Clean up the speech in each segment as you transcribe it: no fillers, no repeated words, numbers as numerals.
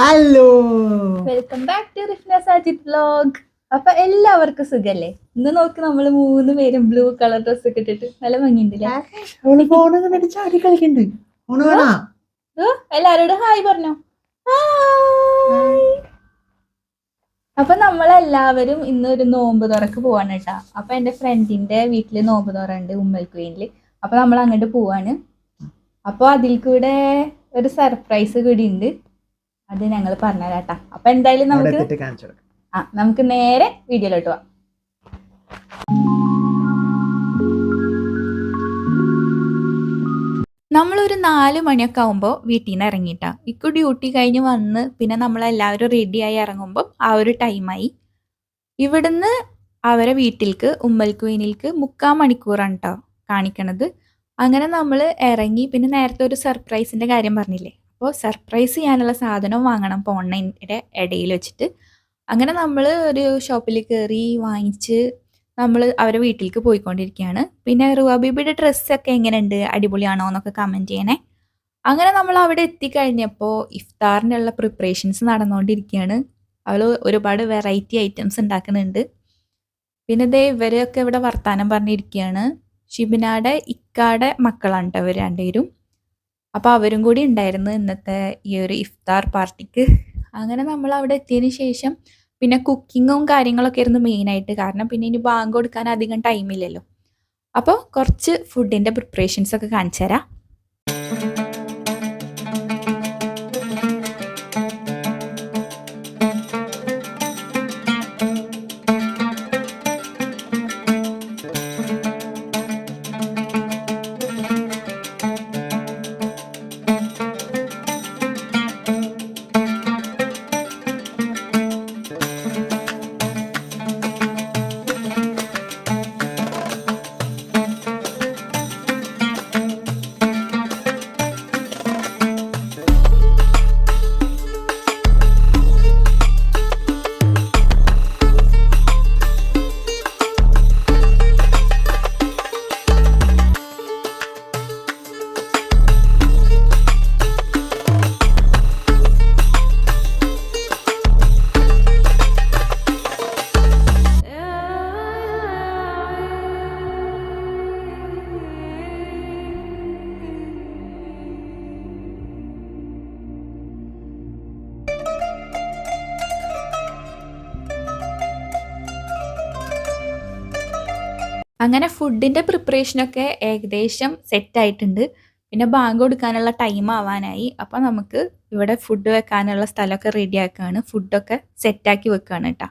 Hello, welcome back to Rifna Sajid vlog. അപ്പൊ എല്ലാവർക്കും സുഖല്ലേ? ഇന്ന് നോക്ക് നമ്മള് 3 പേരും ബ്ലൂ കളർ ഡ്രസ് ഒക്കെ ഇട്ടിട്ട് നല്ല ഭംഗിയുണ്ടല്ലേ? അവള് ഫോൺ കണ്ടിട്ട് ചാടി കളിക്കുന്നുണ്ട്. ഫോണ് വേണോ? എല്ലാരോടും ഹായ് പറഞ്ഞോ. അപ്പൊ നമ്മളെല്ലാവരും ഇന്ന് ഒരു നോമ്പ് തുറക്ക് പോവാണ് കേട്ടാ. അപ്പൊ എന്റെ ഫ്രണ്ടിന്റെ വീട്ടില് നോമ്പ് തുറ ഉണ്ട് ഉമ്മൽക്കുയില്. അപ്പൊ നമ്മൾ അങ്ങോട്ട് പോവാണ്. അപ്പൊ അതിൽ കൂടെ ഒരു സർപ്രൈസ് കൂടി ഉണ്ട്. അത് ഞങ്ങൾ പറഞ്ഞുതരാട്ടാ. അപ്പൊ എന്തായാലും നമുക്ക് നേരെ വീഡിയോയിലോട്ട് പോവാം. നമ്മളൊരു 4 മണിയൊക്കെ ആകുമ്പോൾ വീട്ടിൽ നിന്ന് ഇറങ്ങിയിട്ടാ. ഇക്കു ഡ്യൂട്ടി കഴിഞ്ഞ് വന്ന് പിന്നെ നമ്മളെല്ലാവരും റെഡിയായി ഇറങ്ങുമ്പോൾ ആ ഒരു ടൈമായി. ഇവിടുന്ന് അവരെ വീട്ടിലേക്ക് ഉമ്മൽക്കുയിനിലേക്ക് 3/4 മണിക്കൂറാണ് കേട്ടോ കാണിക്കണത്. അങ്ങനെ നമ്മൾ ഇറങ്ങി. പിന്നെ നേരത്തെ ഒരു സർപ്രൈസിൻ്റെ കാര്യം പറഞ്ഞില്ലേ, അപ്പോൾ സർപ്രൈസ് ചെയ്യാനുള്ള സാധനം വാങ്ങണം പോണതിൻ്റെ ഇടയിൽ വെച്ചിട്ട്. അങ്ങനെ നമ്മൾ ഒരു ഷോപ്പിൽ കയറി വാങ്ങിച്ച് നമ്മൾ അവരെ വീട്ടിലേക്ക് പോയിക്കൊണ്ടിരിക്കുകയാണ്. പിന്നെ റുവ ബീബിയുടെ ഡ്രസ്സൊക്കെ എങ്ങനെയുണ്ട്, അടിപൊളിയാണോ എന്നൊക്കെ കമൻറ്റ് ചെയ്യണേ. അങ്ങനെ നമ്മൾ അവിടെ എത്തിക്കഴിഞ്ഞപ്പോൾ ഇഫ്താറിനുള്ള പ്രിപ്പറേഷൻസ് നടന്നുകൊണ്ടിരിക്കുകയാണ്. അവൾ ഒരുപാട് വെറൈറ്റി ഐറ്റംസ് ഉണ്ടാക്കുന്നുണ്ട്. പിന്നെ ദേ ഇവരൊക്കെ ഇവിടെ വർത്താനം പറഞ്ഞിരിക്കുകയാണ്. ഷിബിനാടെ ഇക്കാടെ മക്കളാണ് കേട്ടോ ഇവർ രണ്ടുപേരും. അപ്പോൾ അവരും കൂടി ഉണ്ടായിരുന്നു ഇന്നത്തെ ഈ ഒരു ഇഫ്താർ പാർട്ടിക്ക്. അങ്ങനെ നമ്മൾ അവിടെ എത്തിയതിന് ശേഷം പിന്നെ കുക്കിങ്ങും കാര്യങ്ങളൊക്കെ ആയിരുന്നു മെയിനായിട്ട്. കാരണം പിന്നെ ഇനി ബാങ്ക് കൊടുക്കാൻ അധികം ടൈമില്ലല്ലോ. അപ്പോൾ കുറച്ച് ഫുഡിൻ്റെ പ്രിപ്പറേഷൻസ് ഒക്കെ കാണിച്ചു തരാം. അങ്ങനെ ഫുഡിൻ്റെ പ്രിപ്പറേഷനൊക്കെ ഏകദേശം സെറ്റായിട്ടുണ്ട്. പിന്നെ ബാങ്ക് കൊടുക്കാനുള്ള ടൈം ആവാനായി. അപ്പോൾ നമുക്ക് ഇവിടെ ഫുഡ് വെക്കാനുള്ള സ്ഥലമൊക്കെ റെഡിയാക്കുകയാണ്. ഫുഡൊക്കെ സെറ്റാക്കി വെക്കുകയാണ് കേട്ടോ.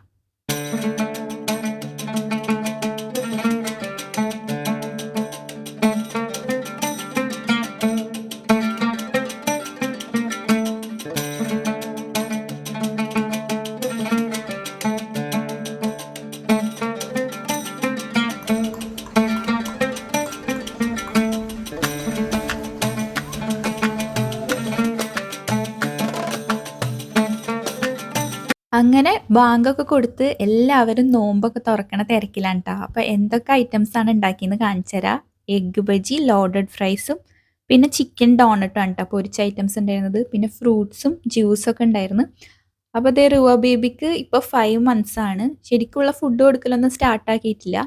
അങ്ങനെ ബാങ്കൊക്കെ കൊടുത്ത് എല്ലാവരും നോമ്പൊക്കെ തുറക്കണ തിരക്കിലാണ് കേട്ടോ. അപ്പോൾ എന്തൊക്കെ ഐറ്റംസാണ് ഉണ്ടാക്കിയെന്ന് കാണിച്ചു തരാം. എഗ്ഗ് ബജി, ലോഡഡ് ഫ്രൈസും പിന്നെ ചിക്കൻ ഡോണറ്റും ആണ് കേട്ടോ പൊരിച്ച ഐറ്റംസ് ഉണ്ടായിരുന്നത്. പിന്നെ ഫ്രൂട്ട്സും ജ്യൂസൊക്കെ ഉണ്ടായിരുന്നു. അപ്പോൾ അതേ റുവ ബേബിക്ക് ഇപ്പോൾ 5 months ആണ്. ശരിക്കുള്ള ഫുഡ് കൊടുക്കലൊന്നും സ്റ്റാർട്ടാക്കിയിട്ടില്ല.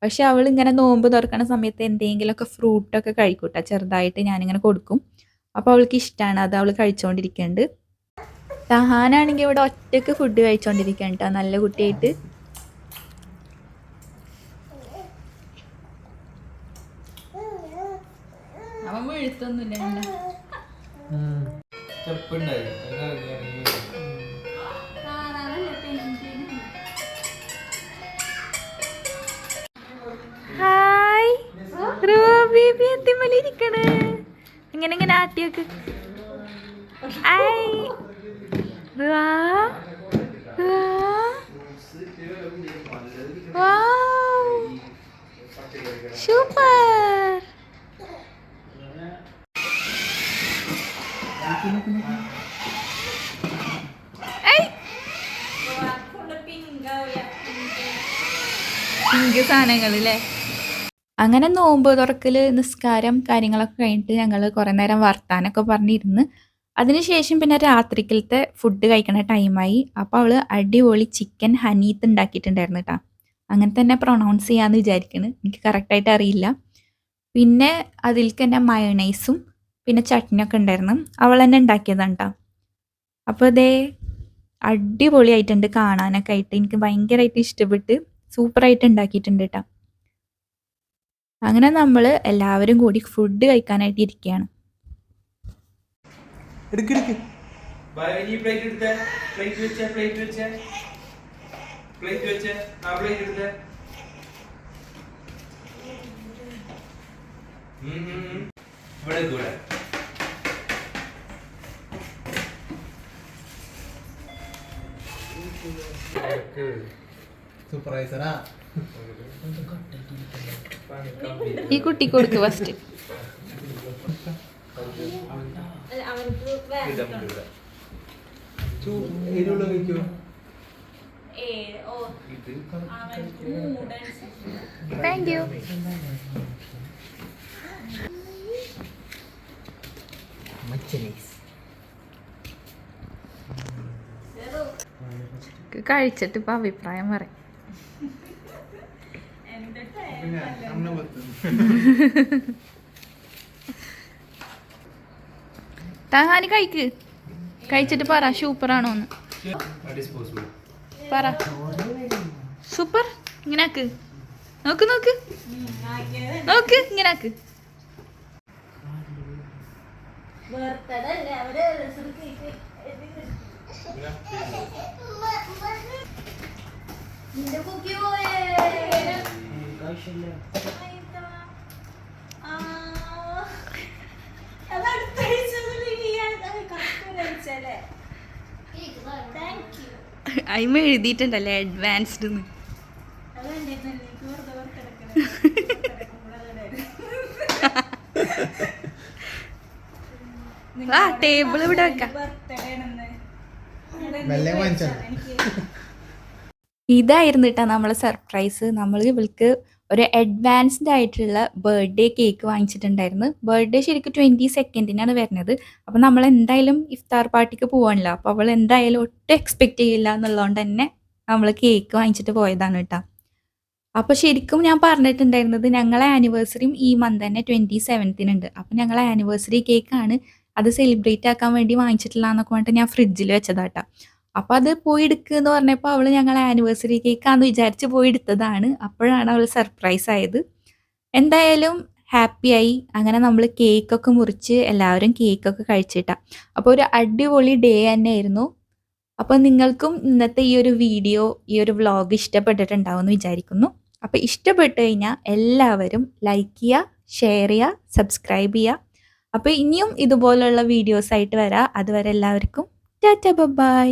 പക്ഷെ അവൾ ഇങ്ങനെ നോമ്പ് തുറക്കണ സമയത്ത് എന്തെങ്കിലുമൊക്കെ ഫ്രൂട്ടൊക്കെ കഴിക്കൂട്ടോ. ചെറുതായിട്ട് ഞാനിങ്ങനെ കൊടുക്കും. അപ്പോൾ അവൾക്ക് ഇഷ്ടമാണ്, അത് അവൾ കഴിച്ചുകൊണ്ടിരിക്കുന്നുണ്ട്. സഹാനാണെങ്കിൽ ഇവിടെ ഒറ്റക്ക് ഫുഡ് കഴിച്ചോണ്ടിരിക്കുകയാണ് കേട്ടോ, നല്ല കുട്ടിയായിട്ട്. അവൻ വീഴ്ത്തൊന്നുമില്ല. ഹായ് ബേബി, എത്തിമല ഇരിക്കണ്. ഇങ്ങനെ ഇങ്ങനെ ആട്ടിയൊക്കെ. സൂപ്പർ. പിങ്ക് സാധനങ്ങളല്ലേ. അങ്ങനെ നോമ്പ് തുറക്കൽ നിസ്കാരം കാര്യങ്ങളൊക്കെ കഴിഞ്ഞിട്ട് ഞങ്ങൾ കുറേ നേരം വർത്താനൊക്കെ പറഞ്ഞിരുന്ന് അതിനുശേഷം പിന്നെ രാത്രിക്കലത്തെ ഫുഡ് കഴിക്കണ ടൈമായി. അപ്പോൾ അവൾ അടിപൊളി ചിക്കൻ ഹനീത്ത് ഉണ്ടാക്കിയിട്ടുണ്ടായിരുന്നു കേട്ടോ. അങ്ങനെ തന്നെ പ്രൊണൗൺസ് ചെയ്യാമെന്ന് വിചാരിക്കുന്നു, എനിക്ക് കറക്റ്റായിട്ട് അറിയില്ല. പിന്നെ അതിലേക്ക് തന്നെ മയണൈസും പിന്നെ ചട്നിയൊക്കെ ഉണ്ടായിരുന്നു, അവൾ തന്നെ ഉണ്ടാക്കിയതാണ് കേട്ടോ. അപ്പോൾ ഇതേ അടിപൊളിയായിട്ടുണ്ട് കാണാനൊക്കെ ആയിട്ട്, എനിക്ക് ഭയങ്കരമായിട്ട് ഇഷ്ടപ്പെട്ട്, സൂപ്പറായിട്ട് ഉണ്ടാക്കിയിട്ടുണ്ട് കേട്ടോ. അങ്ങനെ നമ്മൾ എല്ലാവരും കൂടി ഫുഡ് കഴിക്കാനായിട്ട് ഇരിക്കുകയാണ്. സൂപ്പർവൈസറാ ഈ കുട്ടിക്ക് കൊടുക്ക് ഫസ്റ്റ്. Thank you. കഴിച്ചിട്ട് ഇപ്പൊ അഭിപ്രായം പറയും. താനി കഴിക്ക്, കഴിച്ചിട്ട് പറ സൂപ്പറാണോന്ന് പറ. സൂപ്പർ ഇങ്ങനാക്ക്, നോക്ക് നോക്ക് നോക്ക്, ഇങ്ങനാക്ക്. അയിമ എഴുതിയിട്ടുണ്ടല്ലേ അഡ്വാൻസ്ഡ്. ആ ടേബിൾ ഇവിടെ വെക്കാം. ഇതായിരുന്നു കേട്ടോ നമ്മളെ സർപ്രൈസ്. നമ്മൾ ഇവൾക്ക് ഒരു അഡ്വാൻസ്ഡ് ആയിട്ടുള്ള ബർത്ത്ഡേ കേക്ക് വാങ്ങിച്ചിട്ടുണ്ടായിരുന്നു. ബർത്ത്ഡേ ശരിക്കും 22 വരുന്നത്. അപ്പോൾ നമ്മൾ എന്തായാലും ഇഫ്താർ പാർട്ടിക്ക് പോകാനല്ലോ, അപ്പോൾ അവൾ എന്തായാലും ഒട്ടും എക്സ്പെക്റ്റ് ചെയ്യില്ല എന്നുള്ളതുകൊണ്ട് തന്നെ നമ്മൾ കേക്ക് വാങ്ങിച്ചിട്ട് പോയതാണ് കേട്ടോ. അപ്പോൾ ശരിക്കും ഞാൻ പറഞ്ഞിട്ടുണ്ടായിരുന്നത് ഞങ്ങളെ ആനിവേഴ്സറിയും ഈ മന്ത് തന്നെ 27 അപ്പോൾ ഞങ്ങളെ ആനിവേഴ്സറി കേക്കാണ്, അത് സെലിബ്രേറ്റ് ആക്കാൻ വേണ്ടി വാങ്ങിച്ചിട്ടില്ല എന്നൊക്കെ പറഞ്ഞിട്ട് ഞാൻ ഫ്രിഡ്ജിൽ വെച്ചതാട്ടോ. അപ്പോൾ അത് പോയി എടുക്കുക എന്ന് പറഞ്ഞപ്പോൾ അവൾ ഞങ്ങളെ ആനിവേഴ്സറി കേക്കാന്ന് വിചാരിച്ച് പോയി എടുത്തതാണ്. അപ്പോഴാണ് അവൾ സർപ്രൈസ് ആയത്. എന്തായാലും ഹാപ്പിയായി. അങ്ങനെ നമ്മൾ കേക്കൊക്കെ മുറിച്ച് എല്ലാവരും കേക്കൊക്കെ കഴിച്ചിട്ടാ. അപ്പോൾ ഒരു അടിപൊളി ഡേ തന്നെയായിരുന്നു. അപ്പോൾ നിങ്ങൾക്കും ഇന്നത്തെ ഈ ഒരു വീഡിയോ, ഈ ഒരു വ്ളോഗ് ഇഷ്ടപ്പെട്ടിട്ടുണ്ടാവും എന്ന് വിചാരിക്കുന്നു. അപ്പോൾ ഇഷ്ടപ്പെട്ട് കഴിഞ്ഞാൽ എല്ലാവരും ലൈക്ക് ചെയ്യുക, ഷെയർ ചെയ്യുക, സബ്സ്ക്രൈബ് ചെയ്യുക. അപ്പോൾ ഇനിയും ഇതുപോലുള്ള വീഡിയോസായിട്ട് വരാം. അതുവരെ എല്ലാവർക്കും ടാറ്റ ബൈ.